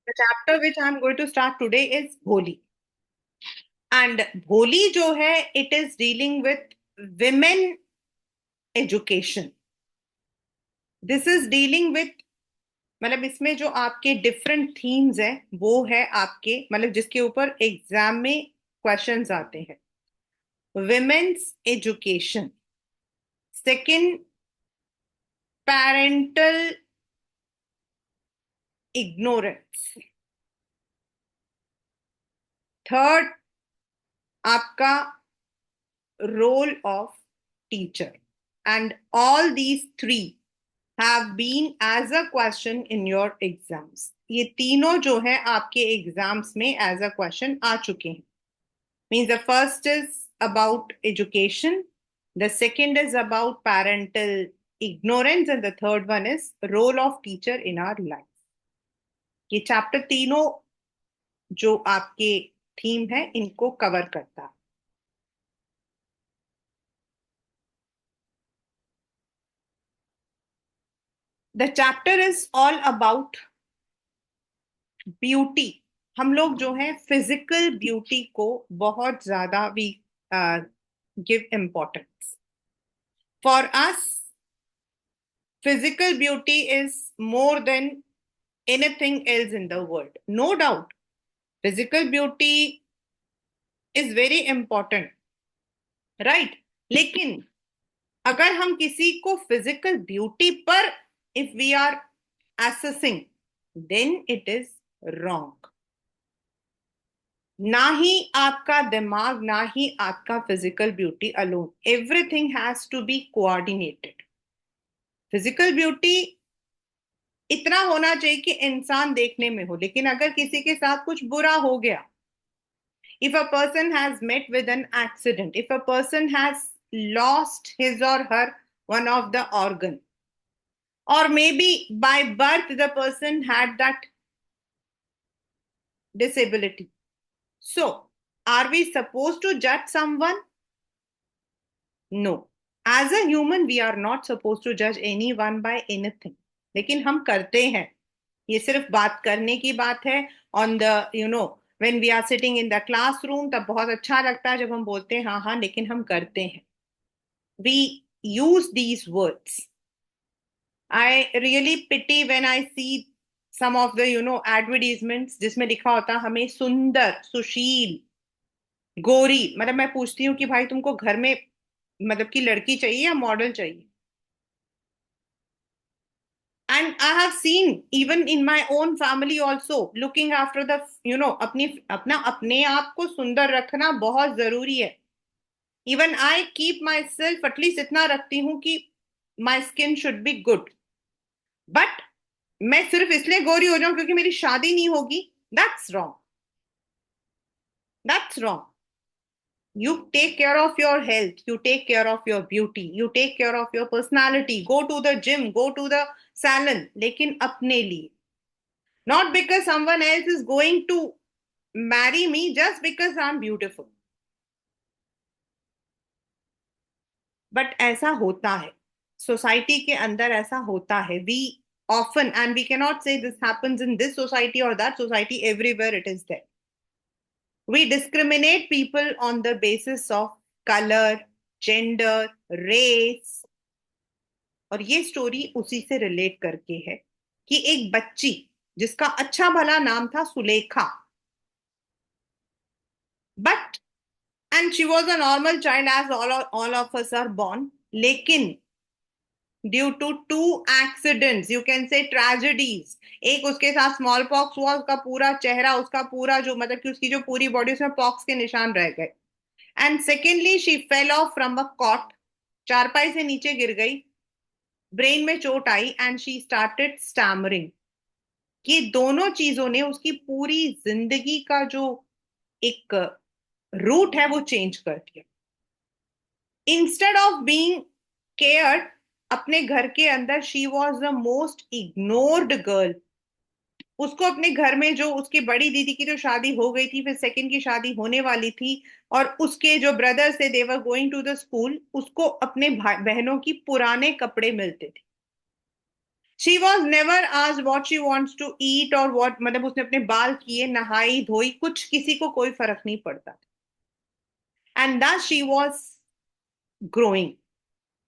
The chapter which I'm going to start today is Holi. And Holi जो है, it is dealing with women education. This is dealing with मतलब इसमें जो आपके different themes है वो है आपके मतलब जिसके ऊपर एग्जाम में क्वेश्चंस आते हैं. Women's education. Second, parental ignorance. Third, आपका role of teacher. And all these three have been as a question in your exams. ये तीनों जो है आपके एग्जाम्स में एज अ क्वेश्चन आ चुके हैं. Means the first is about education, the second is about parental ignorance, and the third one is role of teacher in our life. ये chapter तीनों जो आपके थीम है इनको कवर करता है. The chapter is all about beauty. हम लोग जो है फिजिकल ब्यूटी को बहुत ज्यादा we give importance. For us physical beauty is more than anything else in the world. No doubt physical beauty is very important, right. लेकिन अगर हम किसी को फिजिकल ब्यूटी पर if we are assessing then it is wrong. ना ही आपका दिमाग ना ही आपका physical beauty alone. Everything has to be coordinated. Physical beauty इतना होना चाहिए कि इंसान देखने में हो, लेकिन अगर किसी के साथ कुछ बुरा हो गया, if a person has met with an accident, if a person has lost his or her one of the organ, or maybe by birth the person had that disability. So, are we supposed to judge someone? No. As a human, we are not supposed to judge anyone by anything. लेकिन हम करते हैं. ये सिर्फ बात करने की बात है. On the, when we are sitting in the classroom, तब बहुत अच्छा लगता है जब हम बोलते हैं हाँ हाँ, लेकिन हम करते हैं. We use these words. I really pity when I see some of the, advertisements जिसमें लिखा होता है हमें सुंदर, सुशील, गोरी. मतलब मैं पूछती हूँ कि भाई तुमको घर में मतलब की लड़की चाहिए या मॉडल चाहिए? And I have seen even in my own family also looking after the, अपने आप को सुंदर रखना बहुत जरूरी है. Even I keep myself at least इतना रखती हूँ कि my skin should be good. But मैं सिर्फ इसलिए गोरी हो जाऊं क्योंकि मेरी शादी नहीं होगी, that's wrong. That's wrong. You take care of your health, you take care of your beauty, you take care of your personality, go to the gym, go to the salon, लेकिन अपने लिए. Not because someone else is going to marry me just because I'm beautiful. But ऐसा होता है, society के अंदर ऐसा होता है. We often, and we cannot say this happens in this society or that society, everywhere it is there. We discriminate people on the basis of color, gender, race. और ये स्टोरी उसी से रिलेट करके है कि एक बच्ची जिसका अच्छा भला नाम था Sulekha, but and she was a normal child as all of us are born. लेकिन due to to accidents, you can say tragedies. एक उसके साथ स्मॉल पॉक्स हुआ, उसका पूरा चेहरा, उसका पूरा जो मतलब कि उसकी जो पूरी बॉडी उसमें पॉक्स के निशान रह गए. And secondly she fell off from a cot. चारपाई से नीचे गिर गई, ब्रेन में चोट आई एंड शी स्टार्टेड स्टैमरिंग. ये दोनों चीजों ने उसकी पूरी जिंदगी का जो एक रूट है वो चेंज कर दिया. इंस्टेड ऑफ बीइंग केयर्ड अपने घर के अंदर, she was the most ignored girl. उसको अपने घर में जो उसकी बड़ी दीदी की जो शादी हो गई थी, फिर सेकंड की शादी होने वाली थी, और उसके जो ब्रदर्स थे they were going to the school, उसको अपने बहनों की पुराने कपड़े मिलते थे. शी वॉज नेवर आज what she wants to eat or what, मतलब उसने अपने बाल किए, नहाई धोई, कुछ किसी को कोई फर्क नहीं पड़ता। एंड दस she was growing.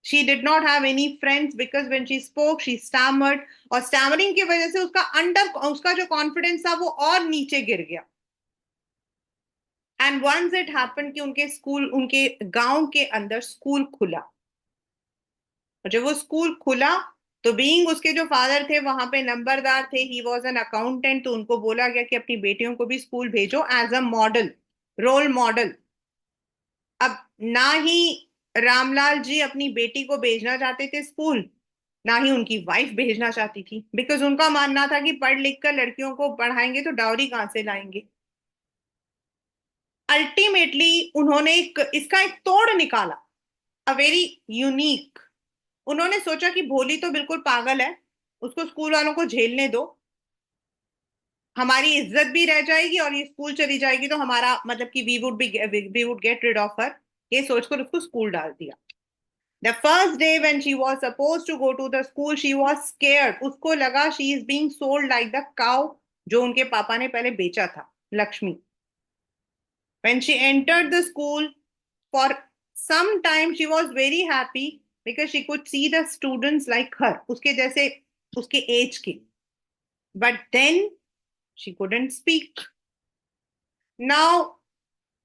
She did not have any friends because when she spoke she stammered, और स्टैमरिंग की वजह से उसका जो कॉन्फिडेंस था वो और नीचे गिर गया। एंड वंस इट हैपेंड कि उनके गांव के अंदर स्कूल खुला, और जब वो स्कूल खुला तो बीइंग उसके जो फादर थे वहां पे नंबरदार थे, ही वॉज एन अकाउंटेंट, तो उनको बोला गया कि अपनी बेटियों को भी स्कूल भेजो as a model, role model. अब ना ही रामलाल जी अपनी बेटी को भेजना चाहते थे स्कूल, ना ही उनकी वाइफ भेजना चाहती थी, बिकॉज उनका मानना था कि पढ़ लिख कर लड़कियों को पढ़ाएंगे तो डाउरी कहां से लाएंगे। अल्टीमेटली उन्होंने इसका एक तोड़ निकाला, अ वेरी यूनिक। उन्होंने सोचा कि भोली तो बिल्कुल पागल है, उसको स्कूल वालों को झेलने दो, हमारी इज्जत भी रह जाएगी और ये स्कूल चली जाएगी तो हमारा मतलब कि we would get rid of her. ये सोचकर उसको स्कूल डाल दिया। The first day when she was suppose to go to the school she was scared, उसको लगा she is being sold like the cow जो उनके पापा ने पहले बेचा था, Lakshmi. When she entered the school, for some time she was very happy because she could see the students like her, उसके जैसे, उसके एज के। but then she couldn't speak. now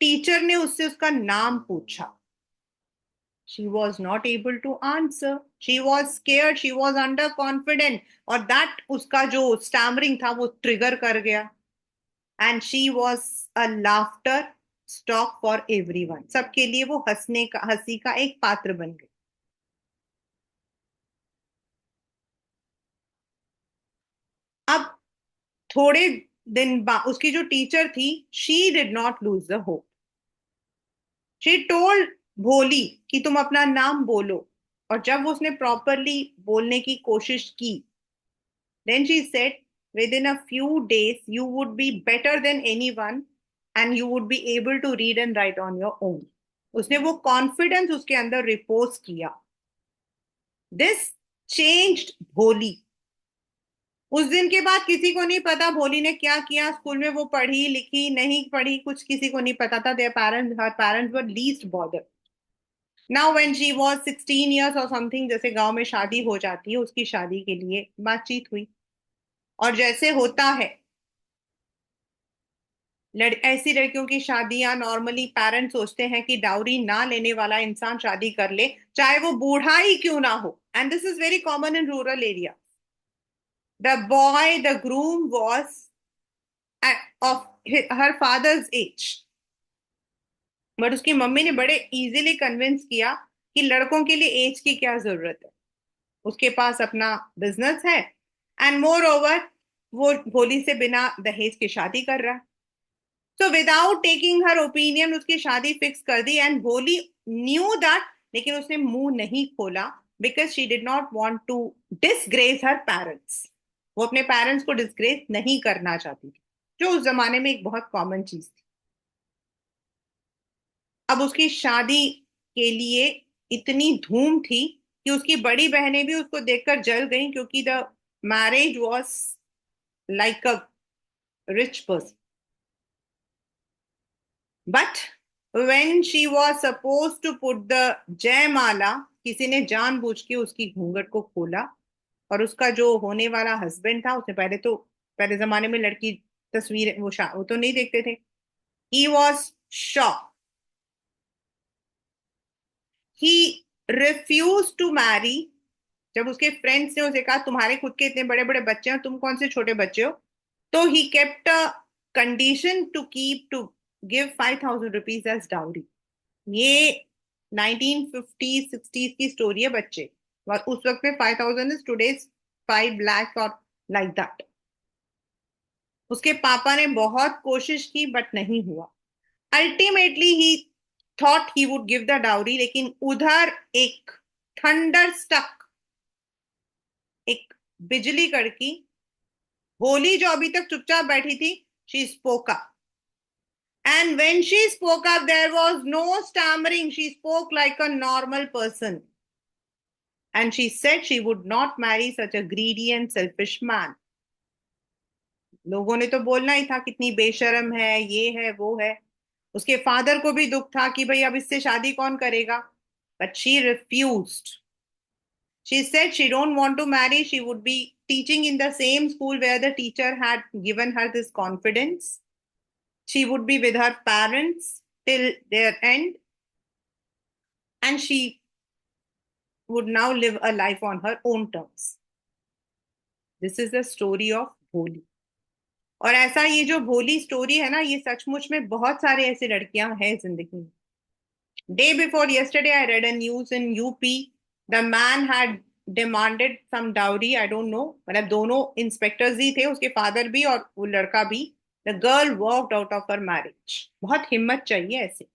teacher ने उससे उसका नाम पूछा, she was not able to answer, she was scared, she was under confident, और that उसका जो stammering था वो ट्रिगर कर गया। and she was a laughter stock for everyone, सबके लिए वो हंसी का एक पात्र बन गई। अब थोड़े दिन बाद उसकी जो टीचर थी, she did not lose the hope, she told भोली कि तुम अपना नाम बोलो। और जब उसने प्रॉपरली बोलने की कोशिश की, then she said within a few days you would be better than anyone and you would be able to read and write on your own. उसने वो कॉन्फिडेंस उसके अंदर रिपोज किया। दिस चेंज्ड भोली। उस दिन के बाद किसी को नहीं पता भोली ने क्या किया स्कूल में, वो पढ़ी लिखी नहीं पढ़ी कुछ किसी को नहीं पता था। Their parents, her parents were least bother. Now when she was 16 years और समथिंग, जैसे गांव में शादी हो जाती है, उसकी शादी के लिए बातचीत हुई। और जैसे होता है, ऐसी लड़कियों की शादियां नॉर्मली पेरेंट्स सोचते हैं कि डाउरी ना लेने वाला इंसान शादी कर ले, चाहे वो बूढ़ा ही क्यों ना हो। And this is very common in rural area. The groom was of her father's age, but उसकी मम्मी ने बड़े इजीली कन्विंस किया कि लड़कों के लिए एज की क्या जरूरत है, उसके पास अपना बिजनेस है, एंड मोर ओवर वो भोली से बिना दहेज की शादी कर रहा है। So without taking her opinion उसकी शादी फिक्स कर दी। एंड भोली न्यू दैट, लेकिन उसने मुंह नहीं खोला, because she did not want to disgrace her parents. वो अपने पेरेंट्स को डिसग्रेस नहीं करना चाहती थी, जो उस जमाने में एक बहुत कॉमन चीज थी। अब उसकी शादी के लिए इतनी धूम थी कि उसकी बड़ी बहनें भी उसको देखकर जल गईं, क्योंकि the marriage was like a rich person. But when she was suppose to put the जयमाला, किसी ने जानबूझ के उसकी घूंघट को खोला, और उसका जो होने वाला हस्बैंड था, उसने पहले जमाने में लड़की तस्वीर वो तो नहीं देखते थे। He was shock. He refuse to marry. जब उसके फ्रेंड्स ने उसे कहा तुम्हारे खुद के इतने बड़े बड़े बच्चे हैं, तुम कौन से छोटे बच्चे हो, तो he kept a condition to give 5,000 rupees as dowry. ये 1950 60 की स्टोरी है बच्चे, और उस वक्त में 5,000 इज टुडेज 5 लाख और लाइक दैट। उसके पापा ने बहुत कोशिश की बट नहीं हुआ। Ultimately he thought he would give the dowry, लेकिन उधर एक थंडर स्टक, एक बिजली कड़की। होली जो अभी तक चुपचाप बैठी थी, she spoke up, and when she spoke up there was no stammering, she spoke like a normal person. and she said she would not marry such a greedy and selfish man. लोगों ने तो बोलना ही था कितनी बेशर्म है, ये है वो है। उसके फादर को भी दुख था कि भाई अब इससे शादी कौन करेगा, but she refused. She said she don't want to marry. She would be teaching in the same school where the teacher had given her this confidence. She would be with her parents till their end, and she would now live a life on her own terms. This is the story of भोली. और ऐसा ये जो भोली story है ना, ये सचमुच में बहुत सारे ऐसे लड़कियां हैं जिंदगी में. Day before yesterday, I read a news in UP. The man had demanded some dowry. I don't know. मतलब दोनों इंस्पेक्टर्स ही थे, उसके फादर भी और वो लड़का भी. The girl walked out of her marriage. बहुत हिम्मत चाहिए ऐसे,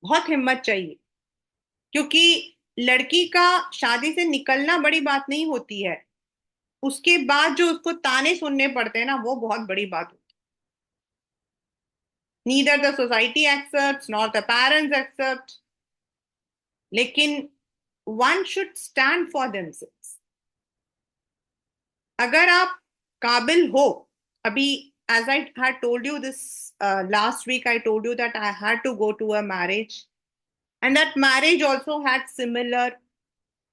बहुत हिम्मत चाहिए. क्योंकि लड़की का शादी से निकलना बड़ी बात नहीं होती है, उसके बाद जो उसको ताने सुनने पड़ते हैं ना, वो बहुत बड़ी बात होती है. Neither the society accepts nor the parents accept. लेकिन one should stand for themselves. अगर आप काबिल हो, अभी as I had told you this last week, I told you that I had to go to a marriage, and that marriage also had similar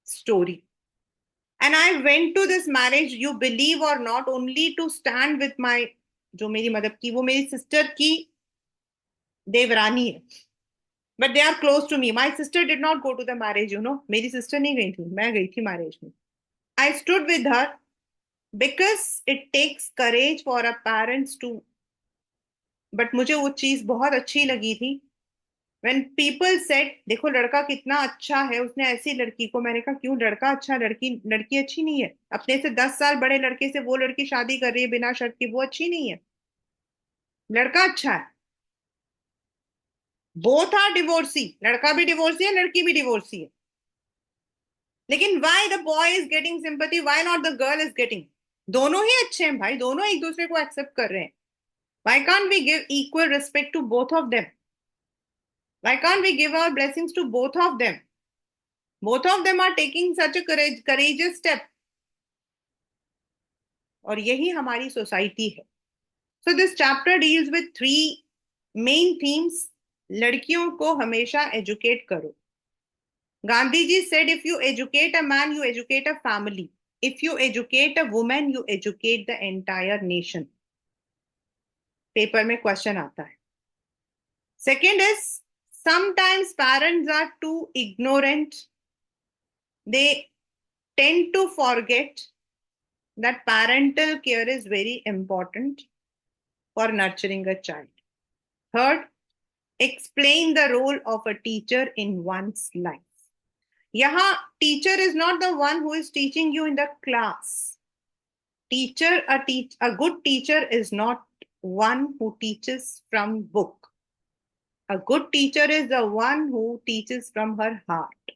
story. And I went to this marriage, you believe or not, only to stand with my, जो मेरी मदद की वो मेरी sister की देवरानी है, but they are close to me. My sister did not go to the marriage, you know. मेरी सिस्टर नहीं गई थी, मैं गई थी मैरिज में. I stood with her because it takes courage for a parents to. But मुझे वो चीज बहुत अच्छी लगी थी. when people said देखो लड़का कितना अच्छा है, उसने ऐसी लड़की को. मैंने कहा क्यों, लड़का अच्छा, लड़की लड़की अच्छी नहीं है? अपने से 10 साल बड़े लड़के से वो लड़की शादी कर रही है बिना शर्त की, वो अच्छी नहीं है? लड़का अच्छा है. बोथ आर डिवोर्सी, लड़का भी डिवोर्सी है, लड़की भी डिवोर्सी है. लेकिन why the boy is getting sympathy, why not the girl is getting? दोनों ही अच्छे हैं भाई, दोनों एक दूसरे को एक्सेप्ट कर रहे हैं. Why can't we give equal respect to both of them? Why can't we give our blessings to both of them? Both of them are taking such a courageous step. और यही हमारी सोसाइटी है. So this chapter deals with three main themes. लड़कियों को हमेशा educate करो. Gandhi ji said, if you educate a man, you educate a family. If you educate a woman, you educate the entire nation. Paper में question आता है. Second is, sometimes parents are too ignorant. They tend to forget that parental care is very important for nurturing a child. Third, explain the role of a teacher in one's life. यहाँ teacher is not the one who is teaching you in the class. A good teacher is not one who teaches from book. A good teacher is the one who teaches from her heart.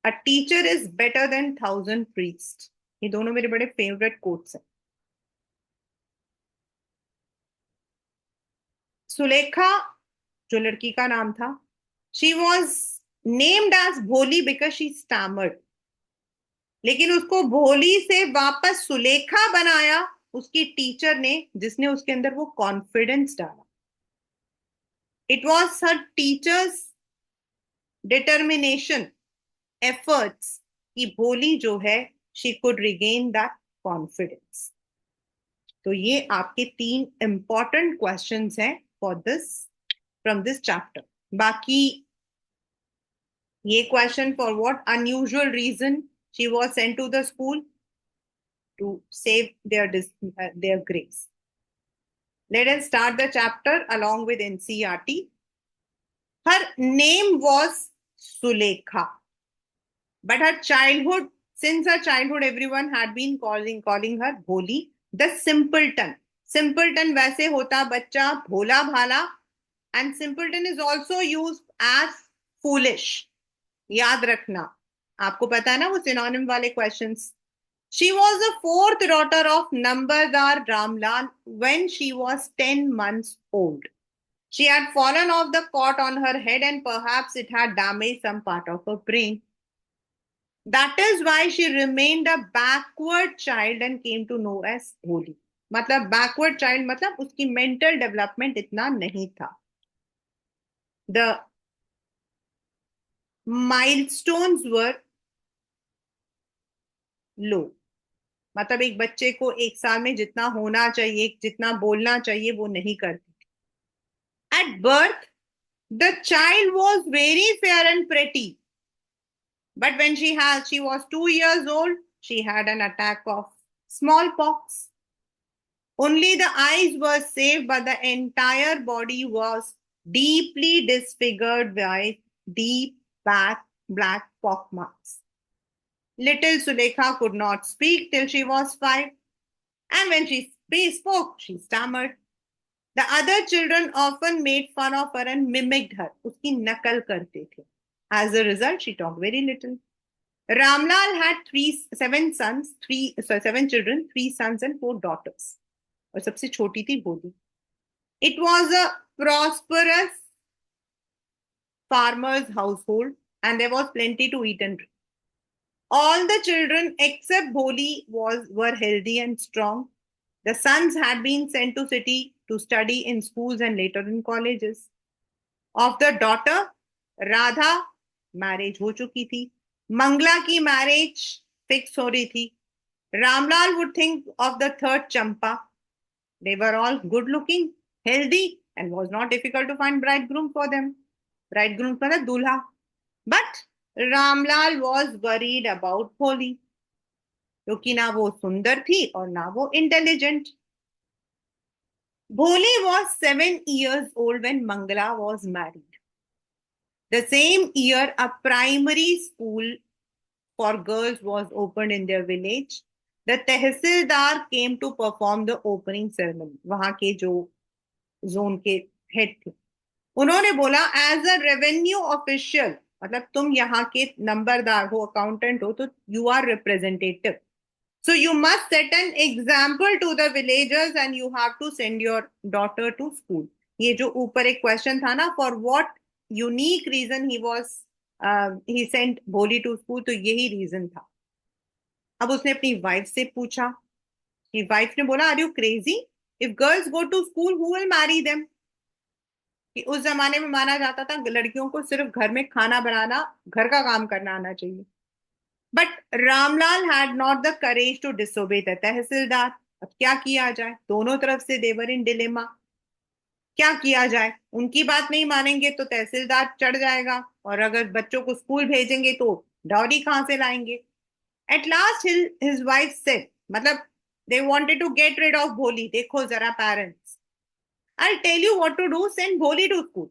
A teacher is better than 1,000 priests. ये दोनों मेरे बड़े favourite quotes हैं. सुलेखा जो लड़की का नाम था, शी वॉज नेम्ड एज भोली बिकॉज शी स्टैमर्ड. लेकिन उसको भोली से वापस सुलेखा बनाया उसकी टीचर ने, जिसने उसके अंदर वो कॉन्फिडेंस डाला. It was her teacher's determination, efforts, कि भोली जो है she could regain that confidence. तो ये आपके 3 इंपॉर्टेंट क्वेश्चंस हैं for this, from this chapter. बाकी ये question, for what unusual reason she was sent to the school, to save their grace. Let us start the chapter along with NCERT. Her name was Sulekha, but since her childhood, everyone had been calling her Bholi, the simpleton. Simpleton वैसे होता बच्चा भोला भाला, and simpleton is also used as foolish. याद रखना, आपको पता है ना वो synonym वाले questions. She was the 4th daughter of Nambardar Ramlal when she was 10 months old. She had fallen off the cot on her head and perhaps it had damaged some part of her brain. That is why she remained a backward child and came to know as Holi. मतलब backward child मतलब उसकी mental development इतना नहीं था. The milestones were low. मतलब एक बच्चे को एक साल में जितना होना चाहिए, जितना बोलना चाहिए, वो नहीं करती. At birth, the child was very fair and pretty. But when she was 2 years old, she had an attack of smallpox. Only the eyes were saved, but the entire body was deeply disfigured by deep black pock marks. Little Sulekha could not speak till she was 5, and when she spoke, she stammered. The other children often made fun of her and mimicked her. उसकी नकल करते थे. As a result, she talked very little. Ramlal had seven children, 3 sons and 4 daughters. और सबसे छोटी थी भोली. It was a prosperous farmer's household and there was plenty to eat and drink. All the children except Bholi were healthy and strong. The sons had been sent to city to study in schools and later in colleges. Of the daughter, Radha, marriage हो चुकी थी. Mangla की marriage fix हो रही थी. Ramlal would think of the third Champa. They were all good looking, healthy, and was not difficult to find bridegroom for them. Bridegroom for the दूल्हा. But Ramlal was worried about Bholi. क्योंकि ना वो सुंदर थी और ना वो intelligent. Bholi was 7 years old when Mangala was married. The same year, a primary school for girls was opened in their village. The tehsildar came to perform the opening ceremony. वहां के जो जोन के head थे, उन्होंने बोला as a revenue official, मतलब तुम यहाँ के नंबरदार हो, अकाउंटेंट हो, तो you are representative. So you must set an example to the villagers and you have to send your daughter to school. ये जो ऊपर एक क्वेश्चन था ना, for what unique reason he sent भोली to school, तो यही रीजन था. अब उसने अपनी वाइफ से पूछा, कि वाइफ ने बोला, are you crazy? If girls go to school who will marry them? कि उस जमाने में माना जाता था लड़कियों को सिर्फ घर में खाना बनाना, घर का काम करना आना चाहिए. But Ramlal had not the courage to disobey the tehsildar. अब क्या किया जाए? दोनों तरफ से देवर इन डिलेमा. क्या किया जाए? उनकी बात नहीं मानेंगे तो तहसीलदार चढ़ जाएगा, और अगर बच्चों को स्कूल भेजेंगे तो डॉरी कहां से लाएंगे? At last his wife said, मतलब they wanted to get rid of Bholi. देखो जरा parents, I'll tell you what to do. Send Bholi to school.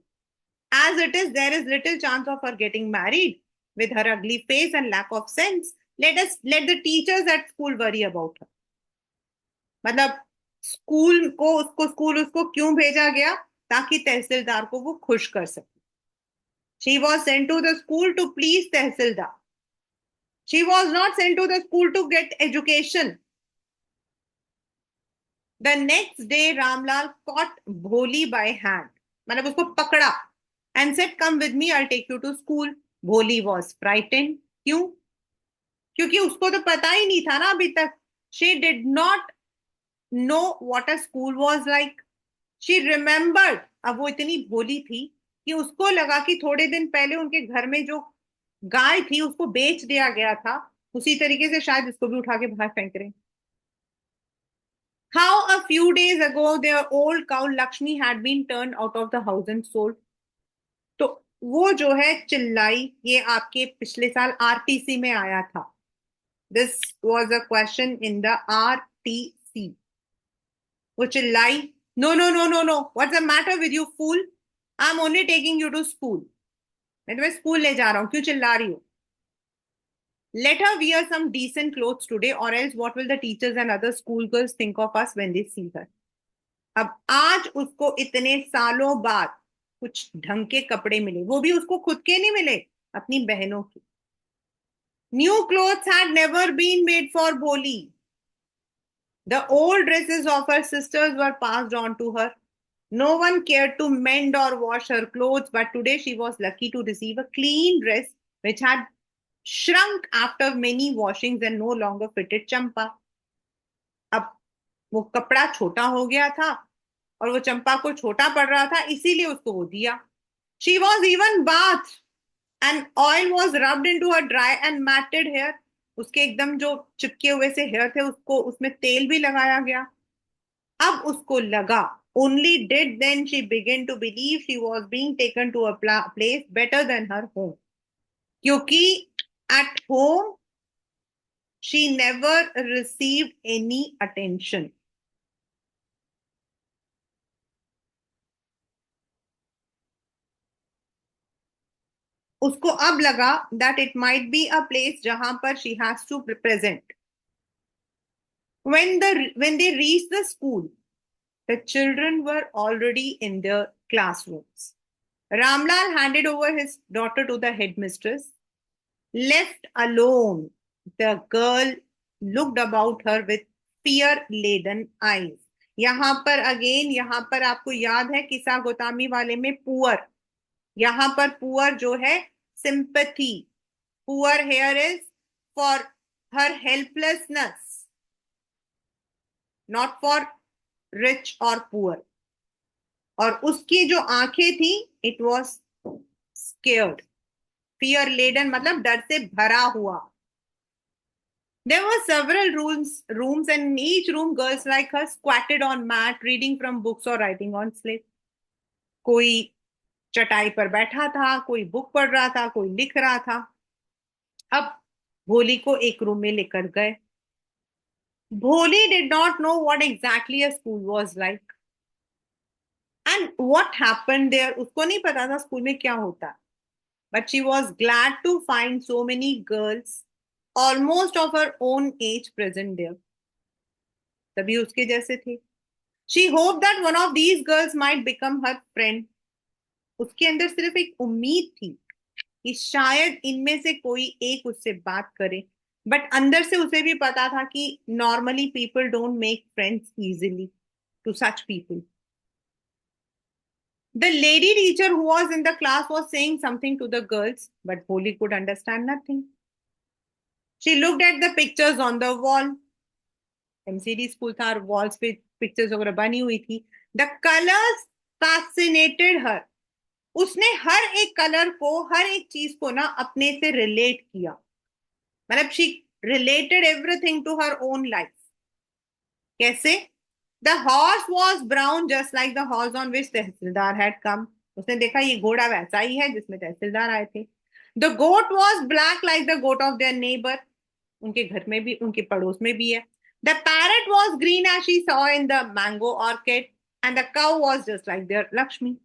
As it is, there is little chance of her getting married. With her ugly face and lack of sense, let the teachers at school worry about her. मतलब school उसको क्यों भेजा गया? ताकि तहसीलदार को वो खुश कर सके. She was sent to the school to please tehsildar. She was not sent to the school to get education. The next day, Ramlal caught Bholi by hand. मतलब उसको पकड़ा and said, "Come with me, I'll take you to school." Bholi was frightened. क्यों? क्योंकि उसको तो पता ही नहीं था ना अभी तक. She did not know what a school was like. She remembered. अब वो इतनी भोली थी कि उसको लगा कि थोड़े दिन पहले उनके घर में जो गाय थी उसको बेच दिया गया था. उसी तरीके से शायद इसको भी उठा के बाहर फेंक रहे. How a few days ago their old cow Lakshmi had been turned out of the house and sold. तो वो जो है चिल्लाई, ये आपके पिछले साल आरटीसी में आया था. This was a question in the RTC. वो चिल्लाई, no no no no no, what's the matter with you fool? I'm only taking you to school. मैं तुम्हें स्कूल ले जा रहा हूं, क्यों चिल्ला रही हो? Let her wear some decent clothes today, or else what will the teachers and other schoolgirls think of us when they see her? अब आज उसको इतने सालों बाद कुछ ढंग के कपड़े मिले, वो भी उसको खुद के नहीं मिले, अपनी बहनों के. New clothes had never been made for Bholi. The old dresses of her sisters were passed on to her. No one cared to mend or wash her clothes, but today she was lucky to receive a clean dress which had shrunk after many washings and no longer fitted चंपा. अब वो कपड़ा छोटा हो गया था और वो चंपा को छोटा पड़ रहा था, इसीलिए उसको वो दिया. She was even bath and oil was rubbed into her dry and matted hair. उसके एकदम जो चिपके हुए से हेयर थे उसको उसमें तेल भी लगाया गया. अब उसको लगा, only did then she begin to believe she was being taken to a place better than her home. क्योंकि at home she never received any attention. उसको अब लगा that it might be a place जहां पर she has to present. When they reached the school, the children were already in their classrooms. Ramlal handed over his daughter to the headmistress. Left alone, the girl looked about her with fear-laden eyes. यहां पर again, यहां पर आपको याद है किस्सा गोतामी वाले में पुअर, यहां पर पुअर जो है sympathy. Poor here is for her helplessness, not for rich or poor. और उसकी जो आंखें थी, it was scared. Fear laden मतलब डर से भरा हुआ. There were several rooms, and in each room, girls like her squatted on mat, reading from books or writing on slate. कोई चटाई पर बैठा था, कोई बुक पढ़ रहा था, कोई लिख रहा था. अब भोली को एक रूम में लेकर गए. भोली did not know what exactly a school was like and what happened there. उसको नहीं पता था स्कूल में क्या होता. But she was glad to find so many girls almost of her own age present there. तभी उसके जैसे थे. She hoped that one of these girls might become her friend. उसके अंदर सिर्फ एक उम्मीद थी कि शायद इनमें से कोई एक उससे बात करे. बट अंदर से उसे भी पता था कि normally people don't make friends easily to such people. The lady teacher who was in the class was saying something to the girls, but Bholi could understand nothing. She looked at the pictures on the wall. MCD school था और walls पे pictures वगैरह बनी हुई थी. The colours fascinated हर. उसने हर एक colour को, हर एक चीज को ना अपने से रिलेट किया. मतलब she related everything to her own life. कैसे? The horse was brown just like the horse on which tehsildar had come. उसने देखा ये घोड़ा वैसा ही है जिसमें तहसीलदार आए थे. The goat was black like the goat of their neighbour. उनके घर में भी, उनके पड़ोस में भी है. The parrot was green as she saw in the mango orchard, and the cow was just like their Lakshmi.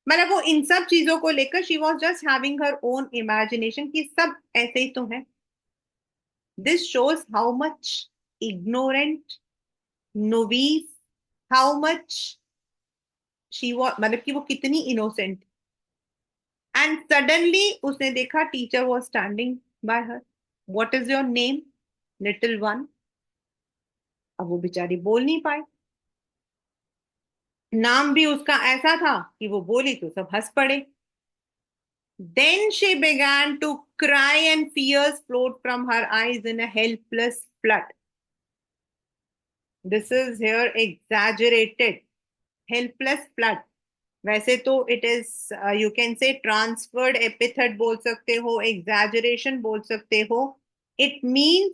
मतलब वो इन सब चीजों को लेकर she was just having her own imagination कि सब ऐसे ही तो है. This shows how much ignorant, novice, how much she was, मतलब कि वो कितनी innocent. And suddenly उसने देखा teacher was standing by her. What is your name, little one? अब वो बेचारी बोल नहीं पाई. नाम भी उसका ऐसा था कि वो बोली तो सब हंस पड़े. Then she began to cry and tears flowed from her eyes in a helpless flood. This is here exaggerated. Helpless flood. वैसे तो it is you can say transferred epithet बोल सकते हो, exaggeration बोल सकते हो. It means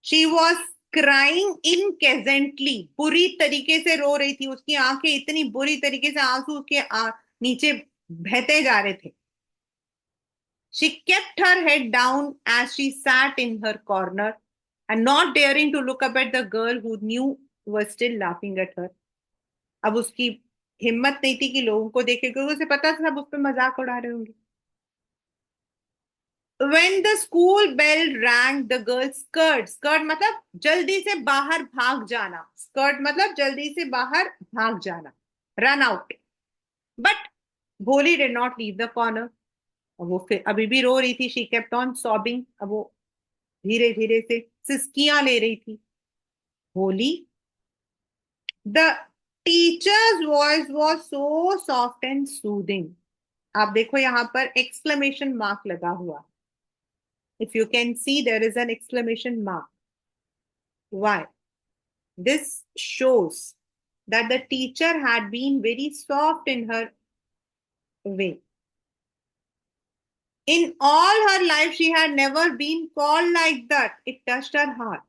she was crying incessantly. बुरी तरीके से रो रही थी. उसकी आंखें इतनी बुरी तरीके से, आंसू उसके नीचे बहते जा रहे थे. She kept her head down as she sat in her corner and not daring to look up at the girl who knew was still laughing at her. अब उसकी हिम्मत नहीं थी कि लोगों को देखे, क्योंकि उसे पता था सब उस पर मजाक उड़ा रहे होंगे. When the school bell rang, the girl's skirt मतलब जल्दी से बाहर भाग जाना. Skirt मतलब जल्दी से बाहर भाग जाना. Run out. But Bholi did not leave the corner. अब वो फिर अभी भी रो रही थी. She kept on sobbing. अब वो धीरे धीरे से सिसकियां ले रही थी. Bholi. The teacher's voice was so soft and soothing. आप देखो यहाँ पर एक्सक्लेमेशन मार्क लगा हुआ। If you can see there is an exclamation mark. Why? This shows that the teacher had been very soft in her way. In all her life, she had never been called like that. It touched her heart.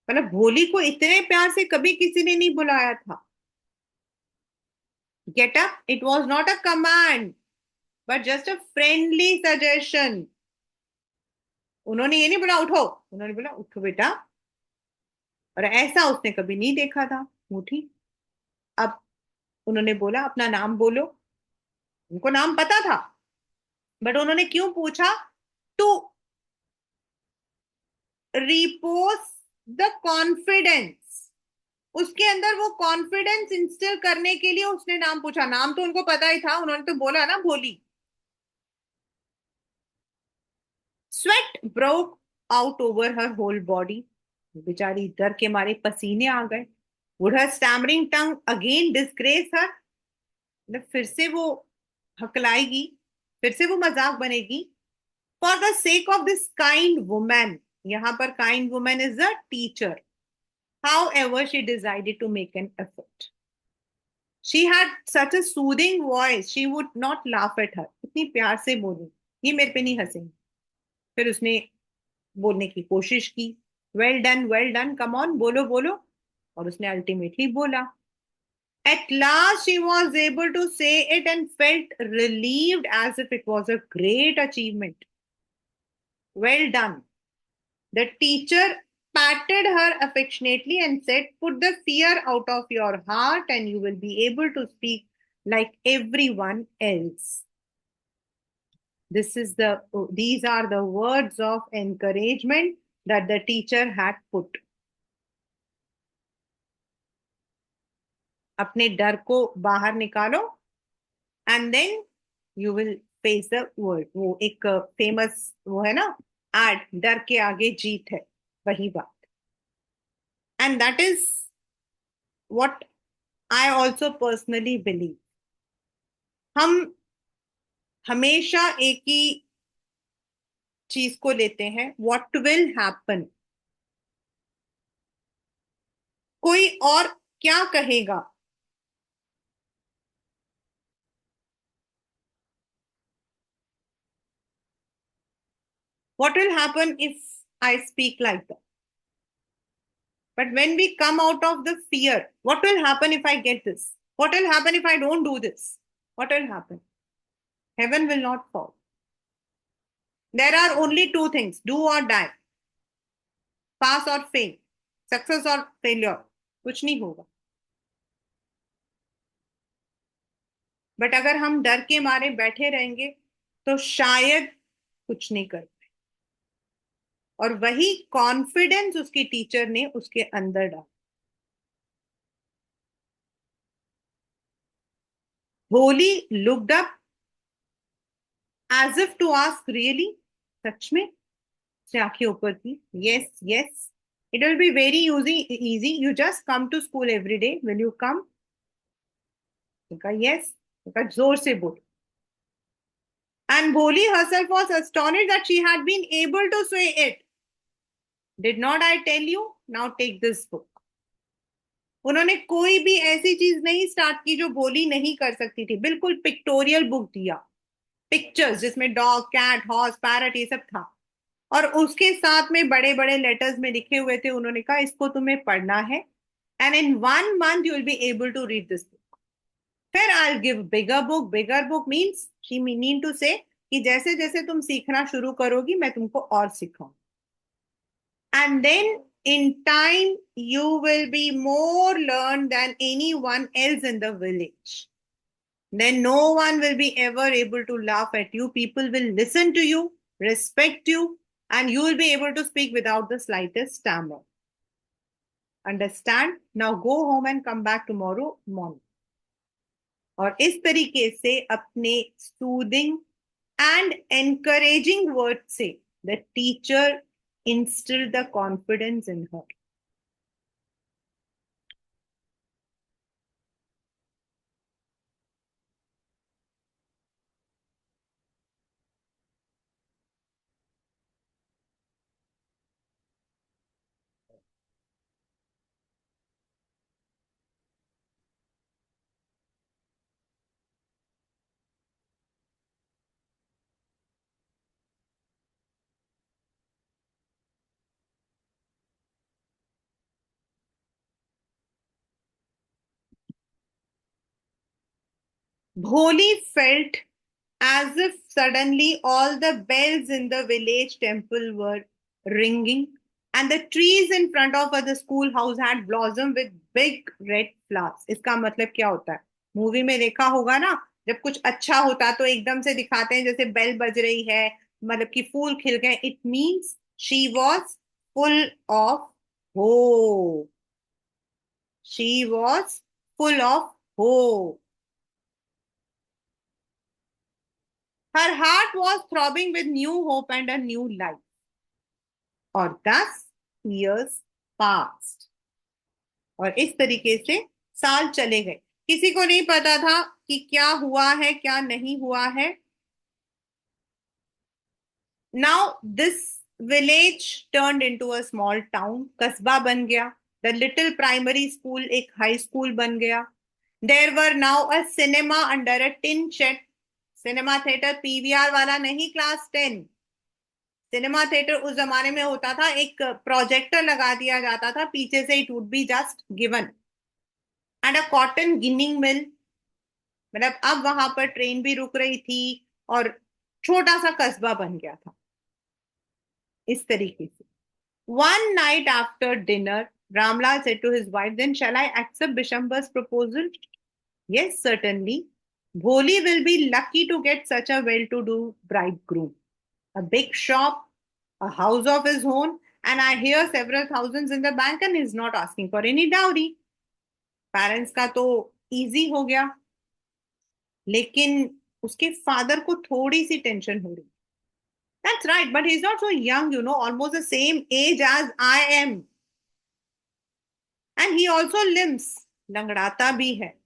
मतलब भोली को इतने प्यार से कभी किसी ने नहीं बुलाया था। Get up. It was not a command, but just a friendly suggestion. उन्होंने ये नहीं बोला उठो, उन्होंने बोला उठो बेटा। और ऐसा उसने कभी नहीं देखा था। उठी। अब उन्होंने बोला अपना नाम बोलो। उनको नाम पता था, बट उन्होंने क्यों पूछा? To repose the confidence. उसके अंदर वो कॉन्फिडेंस इंस्टिल करने के लिए उसने नाम पूछा। नाम तो उनको पता ही था, उन्होंने तो बोला ना Bholi. Sweat broke out over her whole body. बेचारी डर के मारे पसीने आ गए। Would her stammering tongue again disgrace her? मतलब फिर से वो हकलाएगी, फिर से वो मजाक बनेगी। For the sake of this kind women. यहां पर kind women is a teacher. However, she decided to make an effort. She had such a soothing voice, she would not laugh at her. इतनी प्यार से बोली, ये मेरे पे नहीं हंसेंगी। फिर उसने बोलने की कोशिश की। वेल डन, कम ऑन, बोलो बोलो। और उसने अल्टीमेटली बोला। At last, she was able to say it and felt relieved as if it was a great achievement. Well done. The teacher patted her affectionately and said, put the fear out of your heart and you will be able to speak like everyone else. These are the words of encouragement that the teacher had put. अपने डर को बाहर निकालो and then you will face the world. वो एक famous वो है ना एड, डर के आगे जीत है, वही बात। And that is what I also personally believe. हम हमेशा एक ही चीज को लेते हैं, व्हाट विल हैपन। कोई और क्या कहेगा। What will happen if I speak like that. But when we come out of the fear, what will happen if I get this, what will happen if I don't do this, what will happen? Heaven will not fall. There are only two things, do or die, pass or fail, success और failure. कुछ नहीं होगा। But अगर हम डर के मारे बैठे रहेंगे तो शायद कुछ नहीं कर। और वही कॉन्फिडेंस उसकी टीचर ने उसके अंदर डाला। Bholi looked up as if to ask really. सच में? उसने आंखें ऊपर की। Yes yes, it will be very easy, you just come to school every day, will you come? कहा यस। कहा जोर से बोल। एंड भोली herself was astonished that she had been able to say it. Did not I tell you? Now take this book. उन्होंने कोई भी ऐसी चीज नहीं स्टार्ट की जो भोली नहीं कर सकती थी। बिल्कुल पिक्टोरियल बुक दिया, पिक्चर्स जिसमें डॉग, कैट, हॉर्स, पैरट ये सब था। और उसके साथ में बड़े बड़े लेटर्स में लिखे हुए थे। उन्होंने कहा इसको तुम्हें पढ़ना है and in 1 month you will be able to read this book. फिर I will give bigger book. Bigger book means she mean to say कि जैसे जैसे तुम सीखना शुरू करोगी मैं तुमको और सिखाऊं। And then in time, you will be more learned than anyone else in the village. Then no one will be ever able to laugh at you. People will listen to you, respect you, and you will be able to speak without the slightest stammer. Understand? Now go home and come back tomorrow morning. और इस तरीके से अपने soothing and encouraging word से the teacher instilled the confidence in her. Bholi felt as if suddenly all the bells in the village temple were ringing, and the trees in front of the schoolhouse had blossomed with big red flowers. इसका मतलब क्या होता है? Movie में देखा होगा ना, जब कुछ अच्छा होता तो एकदम से दिखाते हैं जैसे बेल बज रही है, मतलब कि फूल खिल गए. It means she was full of hope. She was full of hope. Her heart was throbbing with new hope and a new life. और 10 years passed. और इस तरीके से साल चले गए. किसी को नहीं पता था कि क्या हुआ है क्या नहीं हुआ है. Now this village turned into a small town. कस्बा बन गया. The little primary school एक high school बन गया. There were now a cinema under a tin shed. Cinema theatre PVR वाला नहीं, क्लास 10. सिनेमा थिएटर उस जमाने में होता था, एक प्रोजेक्टर लगा दिया जाता था पीछे से, it would be just given. And a cotton ginning mill, मतलब अब वहां पर ट्रेन भी रुक रही थी और छोटा सा कस्बा बन गया था इस तरीके से. One night after dinner Ramlal said to his wife, then shall I accept Bishambar's proposal? Yes, certainly. Bholi will be lucky to get such a well-to-do bridegroom. A big shop, a house of his own, and I hear several thousands in the bank, and he's not asking for any dowry. Parents का तो easy हो गया, लेकिन उसके father को थोड़ी सी tension हो रही. That's right, but he is not so young, almost the same age as I am. And he also limps, लंगड़ाता भी है.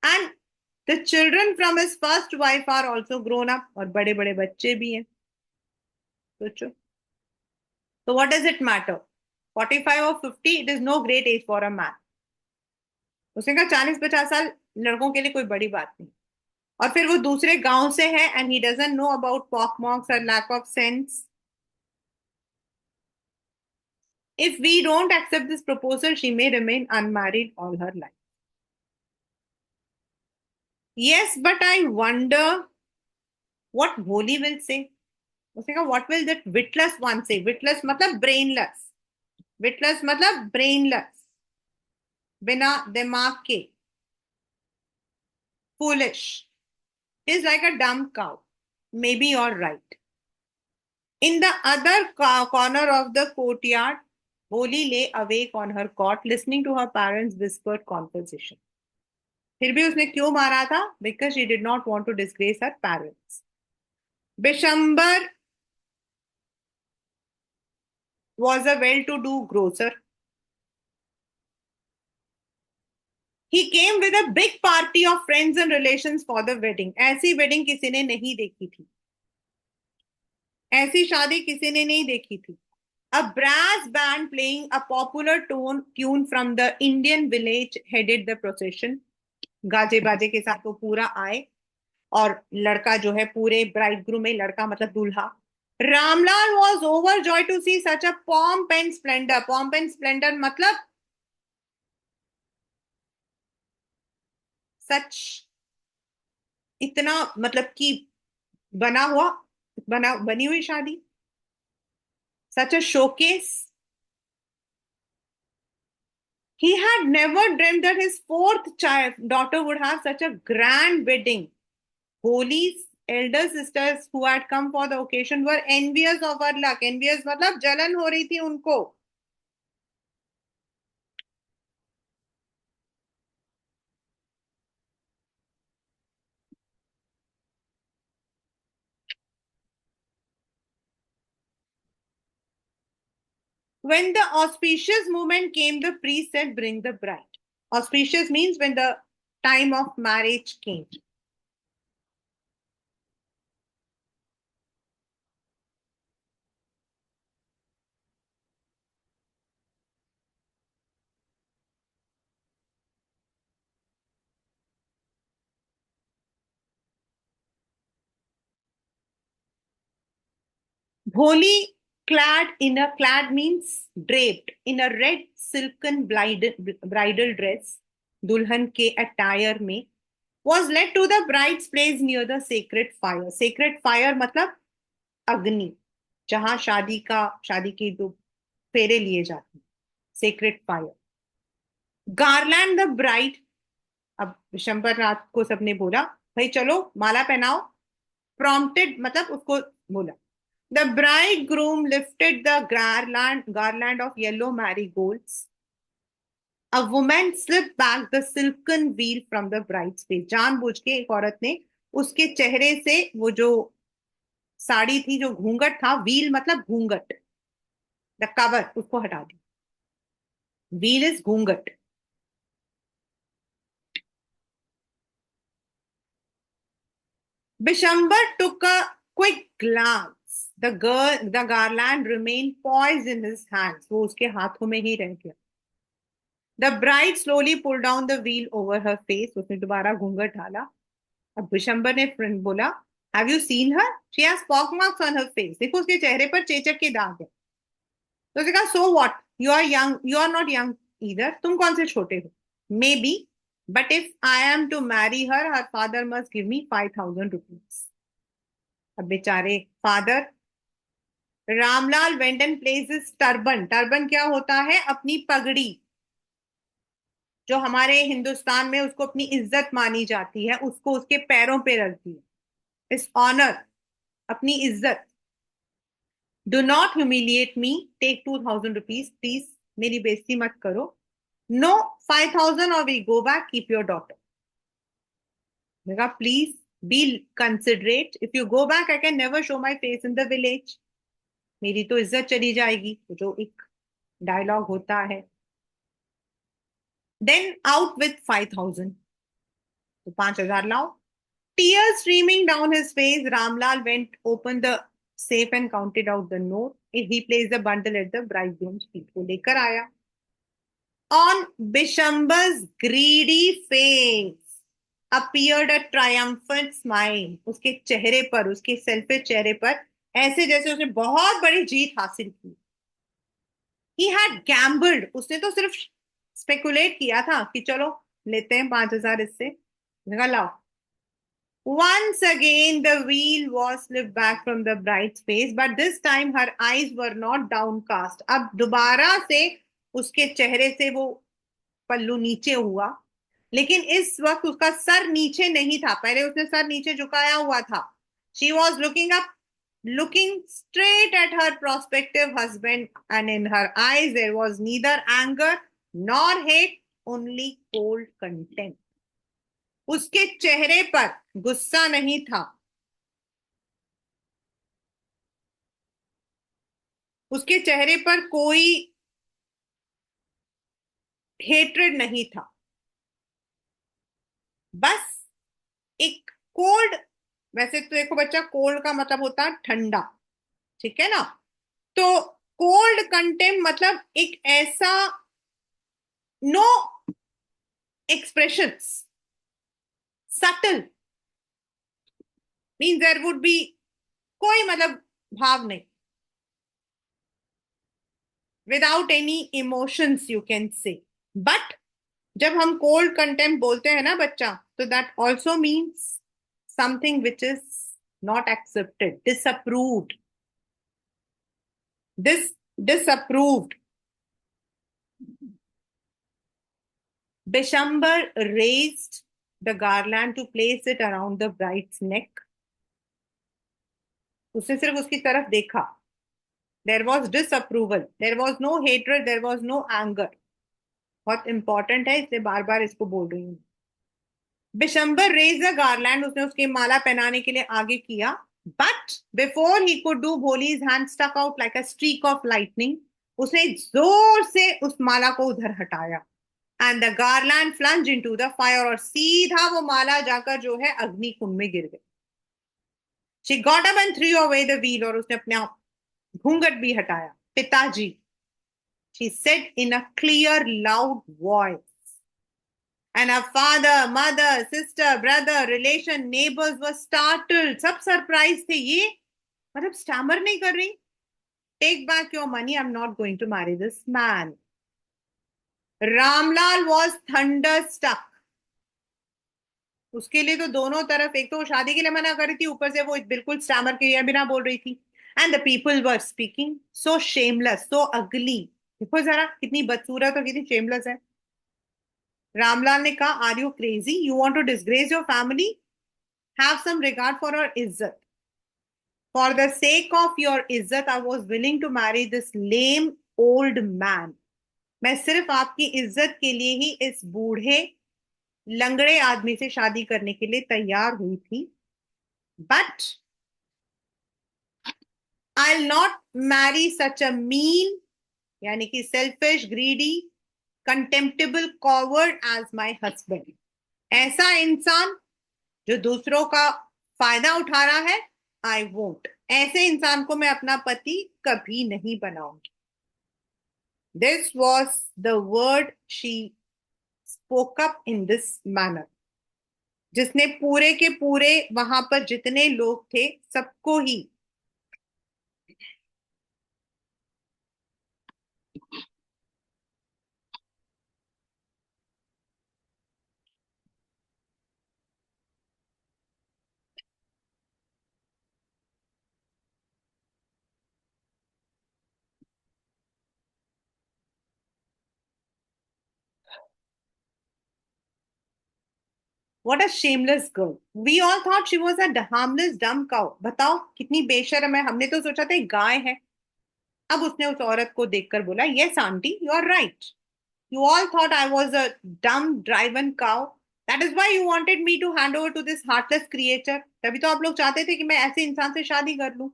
And the children from his first wife are also grown up, और बड़े बड़े बच्चे भी हैं. सोचो. तो what does it matter? 45 or 50, it is no great age for a man. उसने कहा 40-50 साल लड़कों के लिए कोई बड़ी बात नहीं. और फिर वो दूसरे गांव से है, and he doesn't know about pockmarks और lack of sense. If we don't accept this proposal, she may remain unmarried all her life. Yes, but I wonder what Bholi will say. उसने कहा what will that witless one say? Witless मतलब brainless. Witless मतलब brainless. बिना दिमाग के. Foolish. Is like a dumb cow. Maybe you're right. In the other corner of the courtyard, Bholi lay awake on her cot, listening to her parents' whispered conversation. फिर भी उसने क्यों मारा था? Because she did not want to disgrace her parents. Bishambar was a well-to-do grocer. He came with a big party of friends and relations for the wedding. ऐसी wedding किसी ने नहीं देखी थी. ऐसी शादी किसी ने नहीं देखी थी. A brass band playing a popular tune from the Indian village headed the procession. गाजे बाजे के साथ वो पूरा आए, और लड़का जो है पूरे ब्राइडग्रूम में, लड़का मतलब दूल्हा. Ramlal was overjoyed to see such a pomp and splendor. Pomp and splendor मतलब सच, इतना, मतलब कि बना हुआ, बनी हुई शादी. Such a showcase. He had never dreamed that his fourth daughter would have such a grand wedding. Holi's elder sisters who had come for the occasion were envious of her luck. Envious मतलब जलन हो रही थी उनको. When the auspicious moment came, the priest said, bring the bride. Auspicious means when the time of marriage came. Bholi clad means draped in a red silken bridal dress, दुल्हन के attire में. was led to the bride's place near the sacred fire. Sacred fire मतलब अग्नि, जहां शादी की जो फेरे लिए जाते हैं, sacred fire. Garland the bride. अब विशंबर रात को सबने बोला भाई चलो माला पहनाओ. प्रॉम्प्टेड मतलब उसको बोला. The bride groom lifted the garland of yellow marigolds. A woman slipped back the silken veil from the bride's face. जानबूझ के एक औरत ने उसके चेहरे से वो जो साड़ी थी, जो घूंघट था, व्हील मतलब घूंघट, द कवर, उसको हटा दी. व्हील इज घूंघट. Bishambar took a quick glance. The garland remained poised in his hands. वो उसके हाथों में ही रह गया. The bride slowly pulled down the veil over her face. उसने दोबारा घूंघट डाला. अब बिशंबर ने फ्रेंड बोला, Have you seen her? She has pock marks on her face. देखो उसके चेहरे पर चेचक के दाग है. तो उसने कहा, So what? You are young. You are not young either. तुम कौन से छोटे हो? Maybe. But if I am to marry her, her father must give me 5,000 rupees. अब बेचारे father Ramlal went and places turban. Turban क्या होता है? अपनी पगड़ी, जो हमारे हिंदुस्तान में उसको अपनी इज्जत मानी जाती है, उसको उसके पैरों पे रख दिया. इस ऑनर, अपनी इज्जत. Do not humiliate me, take 2,000 rupees please. मेरी बेइज्जती मत करो. No, 5,000 or we go back, keep your daughter. Please be considerate. If you go back I can never show my face in the village. मेरी तो इज्जत चली जाएगी. जो एक डायलॉग होता है. Then out with 5,000. तो 5,000 लाओ. Tears streaming down his face, Ramlal went, opened the safe and counted out the note. He placed the bundle at the bridegroom's feet. वो लेकर आया. On Bishambar's greedy face appeared a triumphant smile. उसके चेहरे पर, उसके selfish चेहरे पर ऐसे जैसे उसने बहुत बड़ी जीत हासिल की. He had gambled. उसने तो सिर्फ स्पेकुलेट किया था कि चलो लेते हैं 5,000 इससे. लाओ. Once again, the veil was slipped back from the bride's face, but this time her eyes were not downcast. अब दोबारा से उसके चेहरे से वो पल्लू नीचे हुआ, लेकिन इस वक्त उसका सर नीचे नहीं था. पहले उसने सर नीचे झुकाया हुआ था. She was looking up, looking straight at her prospective husband, and in her eyes there was neither anger nor hate, only cold contempt. उसके चेहरे पर गुस्सा नहीं था. उसके चेहरे पर कोई हेट्रेड नहीं था. बस एक कोल्ड. वैसे तो देखो बच्चा, कोल्ड का मतलब होता है ठंडा, ठीक है ना? तो कोल्ड कंटेम्प मतलब एक ऐसा no expressions, subtle, mean there would be कोई मतलब भाव नहीं. Without any emotions you can say. But जब हम कोल्ड कंटेम्प बोलते हैं ना बच्चा, तो that also means something which is not accepted, disapproved. Disapproved. Bishambar raised the garland to place it around the bride's neck. उसने सिर्फ उसकी तरफ देखा. There was disapproval. There was no hatred. There was no anger. बहुत important है, इसलिए बार बार इसको बोल रही हूँ. Bishambar raised the garland. उसने उसकी माला पहनाने के लिए आगे किया. But before he could do, Bholi's hand stuck out like a streak of lightning. उसने जोर से उस माला को उधर हटाया. And the garland flung into the fire. और सीधा वो माला जाकर जो है अग्नि कुंड में गिर गई. She got up and through away the wheel. और उसने अपने घूंघट भी हटाया. पिताजी, she said in a clear, loud voice. And her father, mother, sister, brother, relation, neighbors were startled. सब सरप्राइज थे. ये मतलब स्टैमर नहीं कर रही. Take back your money. I'm not going to marry this man. Ramlal was thunderstruck. उसके लिए तो दोनों तरफ, एक तो वो शादी के लिए मना कर रही थी, ऊपर से वो बिल्कुल स्टैमर क्लियर बिना बोल रही थी। And the people were speaking so shameless, so ugly. देखो जरा कितनी बदसूरत और कितनी शेमलेस है। रामलाल ने कहा, are you crazy, you want to disgrace your family, have some regard for our इज्जत। For the sake of your इज्जत I was willing to marry this lame old man. मैं सिर्फ आपकी इज्जत के लिए ही इस बूढ़े लंगड़े आदमी से शादी करने के लिए तैयार हुई थी। But I will not marry such a mean, यानी कि selfish, greedy, contemptible, coward as my husband. ऐसा इंसान जो दूसरों का फायदा उठा रहा है, आई वोंट। ऐसे इंसान को मैं अपना पति कभी नहीं बनाऊंगी। This was the word she spoke up in this manner, जिसने पूरे के पूरे वहां पर जितने लोग थे सबको ही। What a shameless girl. We all thought she was a harmless dumb cow. बताओ कितनी बेशर्म है, हमने तो सोचा था एक गाय है। अब उसने उस औरत को देखकर बोला, yes aunty, you are right. You all thought I was a dumb driven cow, that is why you wanted me to hand over to this heartless creature. तभी तो आप लोग चाहते थे कि मैं ऐसे इंसान से शादी कर लूं।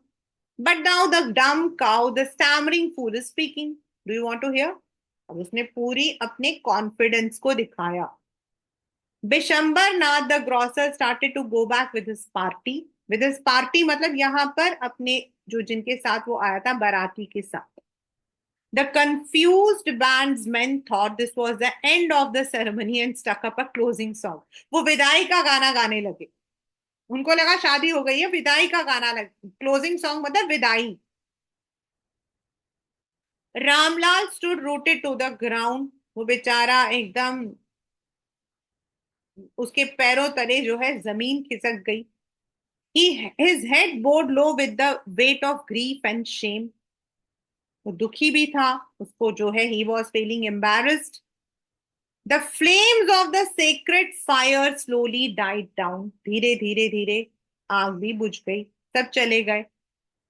But now the dumb cow, the stammering fool is speaking. Do you want to hear? अब उसने पूरी अपने कॉन्फिडेंस को दिखाया। Bishambar Nath the grocer started to go back with his party. With his party मतलब यहाँ पर अपने, जो जिनके साथ वो आया था बाराती के साथ। The confused bandsman thought this was the end of the ceremony and stuck up a closing song. वो विदाई का गाना गाने लगे। उनको लगा शादी हो गई है, विदाई का गाना लगे, क्लोजिंग सॉन्ग मतलब विदाई। Ramlal stood rooted to the ground. वो बेचारा एकदम, उसके पैरों तले जो है जमीन खिसक गई। His head bowed low with the weight of grief and shame. वो दुखी भी था, उसको जो है he was feeling embarrassed. The flames of the sacred fire slowly died down. धीरे धीरे धीरे आग भी बुझ गई, सब चले गए।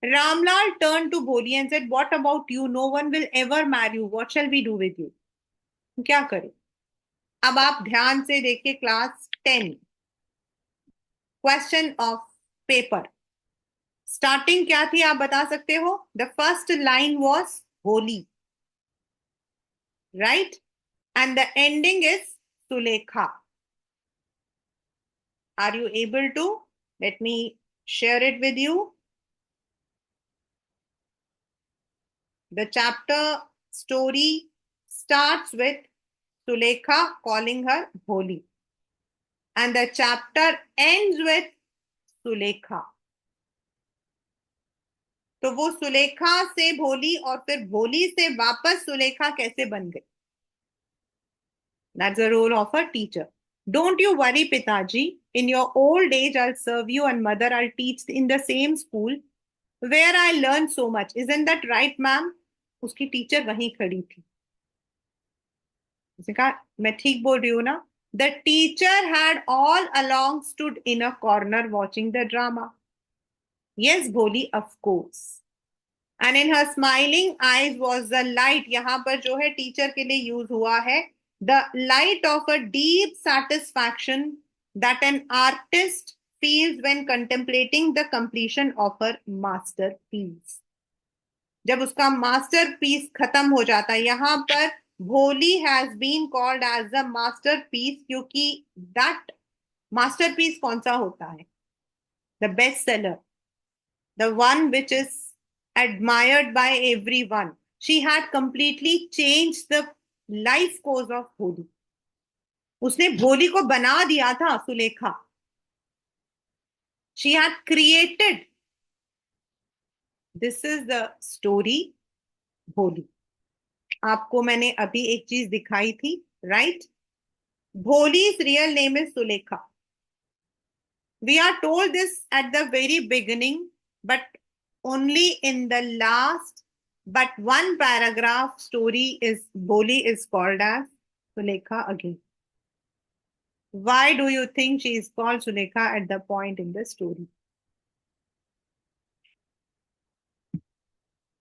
Ramlal turned to Bholi and said, "What about you? No one will ever marry you. What shall we do with you?" क्या करें? अब आप ध्यान से देखिए class 10, question of paper. Starting क्या थी आप बता सकते हो? The first line was Holi, right? And the ending is Sulekha. Are you able to let me share it with you? The chapter story starts with Sulekha calling her Bholi, and the chapter ends with Sulekha. तो वो सुलेखा से भोली और फिर भोली से वापस सुलेखा कैसे बन गई? That's the role of a teacher. Don't you worry, Pitaji. In your old age, I'll serve you, and mother, I'll teach in the same school where I learned so much. Isn't that right, ma'am? उसकी teacher वहीं खड़ी थी। उसने कहा, मैं ठीक बोल रही हूँ ना? The teacher had all along stood in a corner watching the drama. Yes, Bholi, of course. And in her smiling eyes was the light. यहाँ पर जो है टीचर के लिए यूज हुआ है, the light of a deep satisfaction that an artist feels when contemplating the completion of her masterpiece. जब उसका मास्टरपीस खत्म हो जाता है, यहाँ पर Bholi has been called as the masterpiece, क्योंकि दैट मास्टरपीस कौन सा होता है? The best seller, the one which is admired by everyone. She had completely changed the life course of Bholi. उसने भोली को बना दिया था Sulekha. She had created. This is the story भोली। आपको मैंने अभी एक चीज दिखाई थी, राइट? भोली's real name is Sulekha. We are told this at the very beginning, but only in the last, but one paragraph story is Boli is called as Sulekha again. Why do you think she is called Sulekha at the point in the story?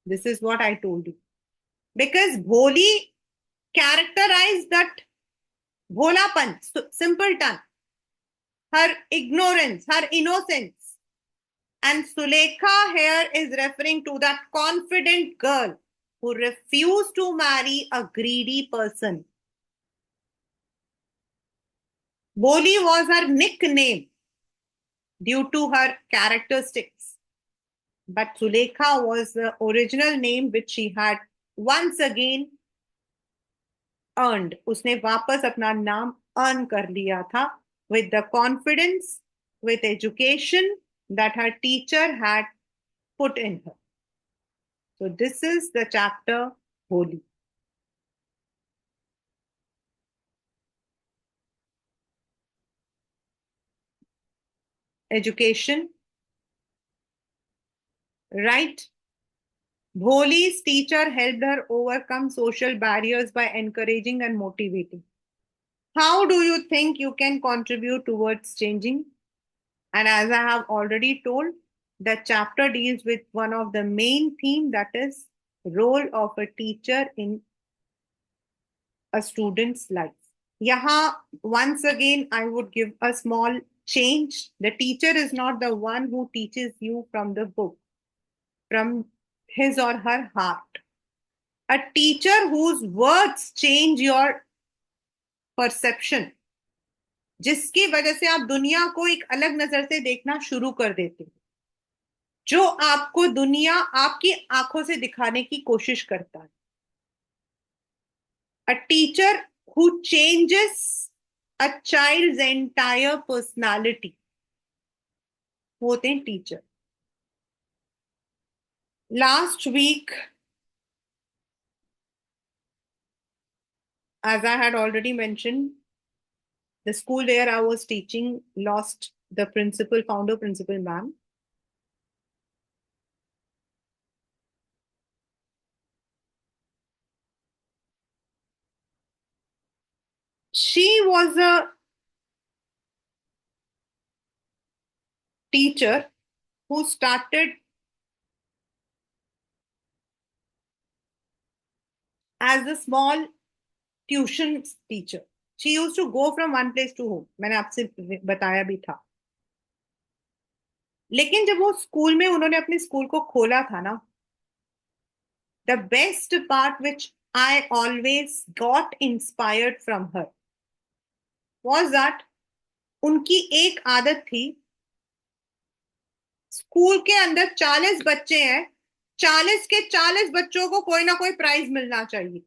This is what I told you. Because Boli characterized that bholapan, simpleton, her ignorance, her innocence. And Sulekha here is referring to that confident girl who refused to marry a greedy person. Boli was her nickname due to her characteristics. But Sulekha was the original name which she had once again earned. उसने वापस अपना नाम earn कर लिया था with the confidence, with education that her teacher had put in her. So this is the chapter Holi. Education, right? Bholi's teacher helped her overcome social barriers by encouraging and motivating. How do you think you can contribute towards changing? And as I have already told, the chapter deals with one of the main theme, that is role of a teacher in a student's life. Yaha, once again, I would give a small change. The teacher is not the one who teaches you from the book, from his or her heart. A teacher whose words change your perception, जिसकी वजह से आप दुनिया को एक अलग नजर से देखना शुरू कर देते हो, जो आपको दुनिया आपकी आंखों से दिखाने की कोशिश करता है. A teacher who changes a child's entire personality, वो होते हैं teacher. Last week, as I had already mentioned, the school where I was teaching lost the principal, founder principal ma'am. She was a teacher who started as a small tuition teacher. She used to go from one place to home. मैंने आपसे बताया भी था. लेकिन जब वो school में उन्होंने अपने स्कूल को खोला था ना, the best part which I always got inspired from her was that उनकी एक आदत थी, स्कूल के अंदर 40 बच्चे हैं, 40 के 40 बच्चों को कोई ना कोई प्राइज मिलना चाहिए.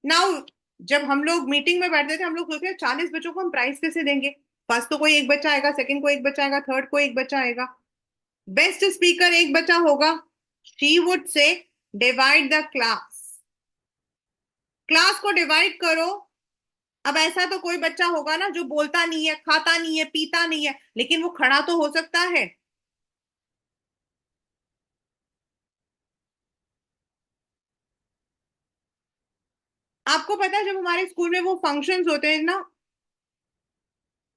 नाउ जब हम लोग मीटिंग में बैठते थे, हम लोग सोचते 40 बच्चों को हम प्राइज कैसे देंगे. फर्स्ट तो कोई एक बच्चा आएगा, सेकंड को एक बच्चा आएगा, थर्ड को एक बच्चा आएगा, बेस्ट स्पीकर एक बच्चा होगा. She would say divide the class, class को डिवाइड करो. अब ऐसा तो कोई बच्चा होगा ना जो बोलता नहीं है, खाता नहीं है, पीता नहीं है, लेकिन वो खड़ा तो हो सकता है. आपको पता है जब हमारे स्कूल में वो फंक्शंस होते हैं ना,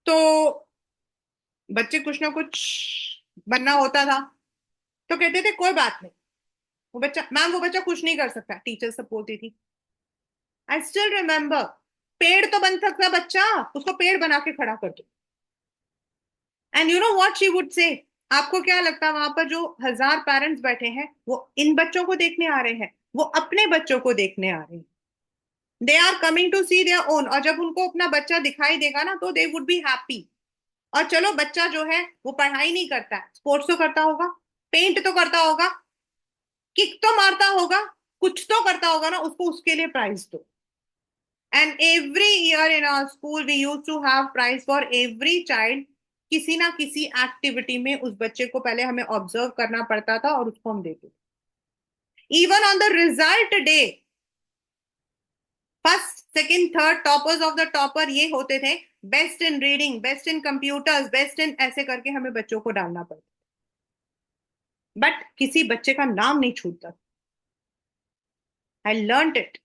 तो बच्चे कुछ ना कुछ बनना होता था, तो कहते थे कोई बात नहीं, वो बच्चा, मैम वो बच्चा कुछ नहीं कर सकता, टीचर सब बोलती थी. आई स्टिल रिमेम्बर, पेड़ तो बन सकता बच्चा, उसको पेड़ बना के खड़ा कर दो. And you know what she would say. आपको क्या लगता है वहां पर जो 1000 पेरेंट्स बैठे हैं वो इन बच्चों को देखने आ रहे हैं, वो अपने बच्चों को देखने आ रहे हैं. They are coming to see their own. और जब उनको अपना बच्चा दिखाई देगा ना, तो दे वुड बी हैप्पी. और चलो बच्चा जो है वो पढ़ाई नहीं करता है, स्पोर्ट्स तो करता होगा, पेंट तो करता होगा, किक तो मारता होगा, कुछ तो करता होगा ना, उसको उसके लिए प्राइज दो. And every year in our school we use to have prize for every child. किसी ना किसी एक्टिविटी में उस बच्चे को पहले हमें ऑब्जर्व करना पड़ता था और उसको हम देते. Even on the result day, first second third toppers of the topper ये होते थे, best in reading, best in computers, best in, ऐसे करके हमें बच्चों को डालना पड़ता, बट किसी बच्चे का नाम नहीं छूटता। I learn it.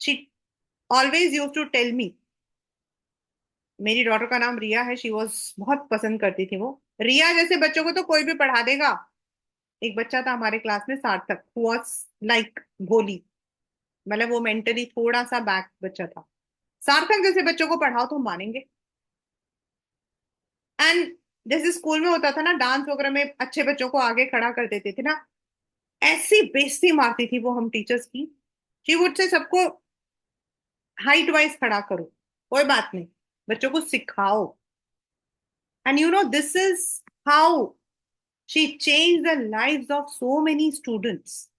She always use to tell me. मेरी डॉटर का नाम रिया है, शी वॉज, बहुत पसंद करती थी वो। रिया जैसे बच्चों को तो कोई भी पढ़ा देगा। एक बच्चा था हमारे क्लास में, सार्थक, हु वाज लाइक भोली, मतलब वो मेंटली थोड़ा सा बैक बच्चा था। सार्थक जैसे बच्चों को पढ़ाओ तो मानेंगे। एंड जैसे स्कूल में होता था ना, डांस वगैरह में अच्छे बच्चों को आगे खड़ा कर देते थे ना, ऐसी बेइज्जती मारती थी वो हम टीचर्स की। शी वुड से सबको हाइट वाइज खड़ा करो, कोई बात नहीं, बच्चों को सिखाओ। And you know this is how she change the lives of so many students.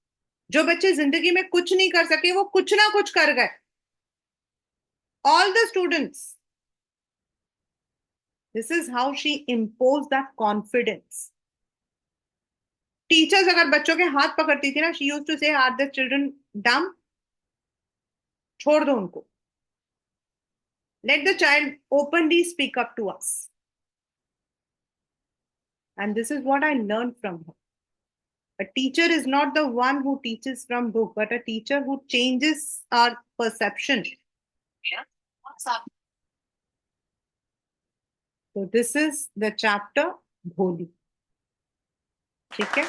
जो बच्चे जिंदगी में कुछ नहीं कर सके वो कुछ ना कुछ कर गए। All the students, this is how she impose that confidence. Teachers अगर बच्चों के हाथ पकड़ती थी ना, शी यूज टू से, आर द चिल्ड्रन डम, छोड़ दो उनको, let the child openly speak up to us. And this is what I learned from her. A teacher is not the one who teaches from book, but a teacher who changes our perception. Yeah. What's up? So this is the chapter Bholi. ठीक है?